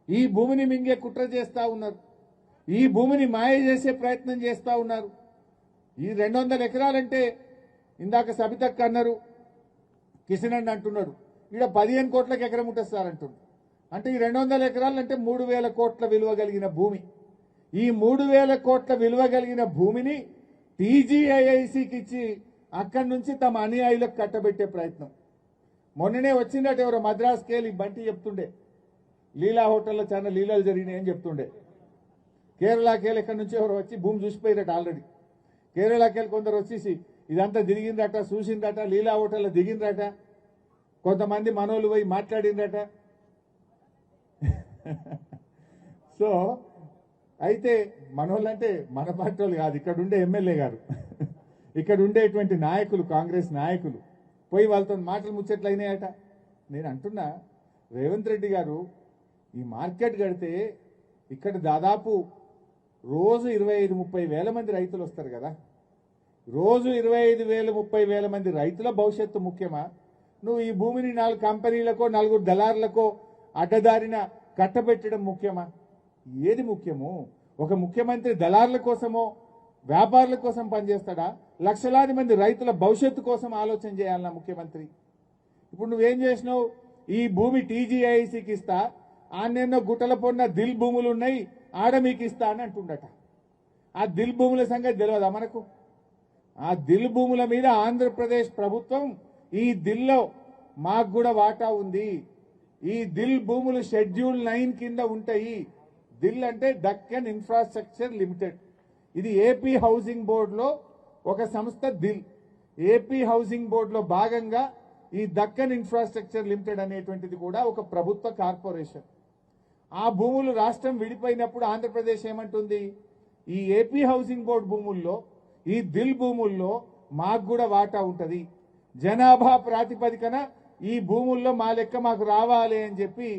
ఈ భూమిని మింగే కుట్ర చేస్తా ఉన్నారు. ఈ భూమిని మాయ చేసే ప్రయత్నం చేస్తా ఉన్నారు. ఈ 200 ఎకరాలంటే ఇందాక సబితక్క అన్నారు, కిషన్ అన్న అంటున్నాడు ఇక్కడ 15 కోట్లకు ఎకరం ఉంటుంది సార్ అంటున్నారు. అంటే ఈ 200 ఎకరాలు అంటే 3000 కోట్ల విలువ కలిగిన భూమి. ఈ 3000 కోట్ల విలువ కలిగిన భూమిని టీజీఐఐసికి ఇచ్చి అక్కడి నుంచి తమ అనుయాయులకు కట్టబెట్టే ప్రయత్నం. మొన్ననే వచ్చిందట ఎవరో మద్రాసుకి వెళ్ళి బంటి చెప్తుండే, లీలా హోటల్లో చాలా లీలాలు జరిగినాయి అని చెప్తుండే. కేరళకి వెళ్ళి ఎక్కడి నుంచి ఎవరు వచ్చి భూమి చూసిపోయారట. ఆల్రెడీ కేరళకి వెళ్ళి కొందరు వచ్చేసి ఇదంతా తిరిగిందట, చూసిందట, లీలా హోటల్లో దిగిందట, కొంతమంది మనోళ్ళు పోయి మాట్లాడిందట. సో అయితే మనోళ్ళు అంటే మన పార్టీ వాళ్ళు కాదు, ఇక్కడ ఉండే ఎమ్మెల్యే గారు, ఇక్కడ ఉండేటువంటి నాయకులు, కాంగ్రెస్ నాయకులు పోయి వాళ్ళతో మాటలు ముచ్చట్లు అయినాయట. నేను అంటున్నా, రేవంత్ రెడ్డి గారు ఈ మార్కెట్ కడితే ఇక్కడ దాదాపు రోజు 25-30 వేల మంది రైతులు వస్తారు కదా. రోజు 25,000-30 వేల మంది రైతుల భవిష్యత్తు ముఖ్యమా? నువ్వు ఈ భూమిని 4 కంపెనీలకో 4 దళారులకో అడ్డదారిన కట్టబెట్టడం ముఖ్యమా? ఏది ముఖ్యము? ఒక ముఖ్యమంత్రి దళారుల కోసమో వ్యాపారుల కోసం పనిచేస్తాడా? లక్షలాది మంది రైతుల భవిష్యత్తు కోసం ఆలోచన చేయాలన్నా ముఖ్యమంత్రి? ఇప్పుడు నువ్వేం చేసినావు? ఈ భూమి టీజీఐసికి ఇస్తా, ఆన్నెన్నో గుట్టల పొన్న దిల్ భూములు ఉన్నాయి, ఆడ మీకు ఇస్తా అని అంటుండట. ఆ దిల్ భూముల సంగతి తెలియదా మనకు? ఆ దిల్ భూముల మీద ఆంధ్రప్రదేశ్ ప్రభుత్వం, ఈ దిల్లో మాకు కూడా వాటా ఉంది, ఈ దిల్ భూములు షెడ్యూల్ 9 కింద ఉంటాయి. దిల్ అంటే దక్కన్ ఇన్ఫ్రాస్ట్రక్చర్ లిమిటెడ్. ఇది ఏపీ హౌసింగ్ బోర్డులో ఒక సంస్థ. దిల్ ఏపీ హౌసింగ్ బోర్డులో భాగంగా ఈ దక్కన్ ఇన్ఫ్రాస్ట్రక్చర్ లిమిటెడ్ అనేటువంటిది కూడా ఒక ప్రభుత్వ కార్పొరేషన్. ఆ భూములు రాష్ట్రం విడిపోయినప్పుడు ఆంధ్రప్రదేశ్ ఏమంటుంది? ఈ ఏపీ హౌసింగ్ బోర్డు భూముల్లో, ఈ దిల్ భూముల్లో మాకు కూడా వాటా ఉంటుంది, జనాభా ప్రాతిపదికన ఈ భూముల్లో మా లెక్క మాకు రావాలి అని చెప్పి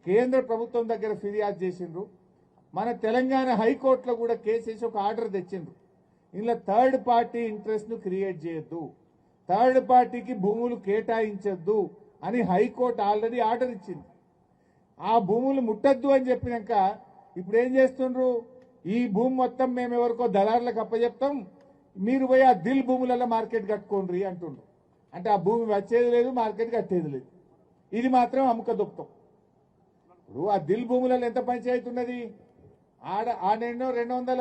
కేంద్ర ప్రభుత్వం దగ్గర ఫిర్యాదు చేసిండ్రు. మన తెలంగాణ హైకోర్టులో కూడా కేసేసి ఒక ఆర్డర్ తెచ్చిండ్రు. ఇలా థర్డ్ పార్టీ ఇంట్రెస్ట్ ను క్రియేట్ చేయొద్దు, థర్డ్ పార్టీకి భూములు కేటాయించొద్దు అని హైకోర్టు ఆల్రెడీ ఆర్డర్ ఇచ్చింది. ఆ భూములు ముట్టద్దు అని చెప్పినాక ఇప్పుడు ఏం చేస్తుండ్రు? ఈ భూమి మొత్తం మేము ఎవరికో దళారులకు అప్పచెప్తాం, మీరు పోయి ఆ దిల్ భూములలో మార్కెట్ కట్టుకోండి అంటుండ్రు. అంటే ఆ భూమి వచ్చేది లేదు, మార్కెట్ కట్టేది లేదు. ఇది మాత్రం అమ్ముక దొక్కుతాం. ఇప్పుడు ఆ దిల్ భూములలో ఎంత పంచాయతీ ఉన్నది? ఆడెన్నో 200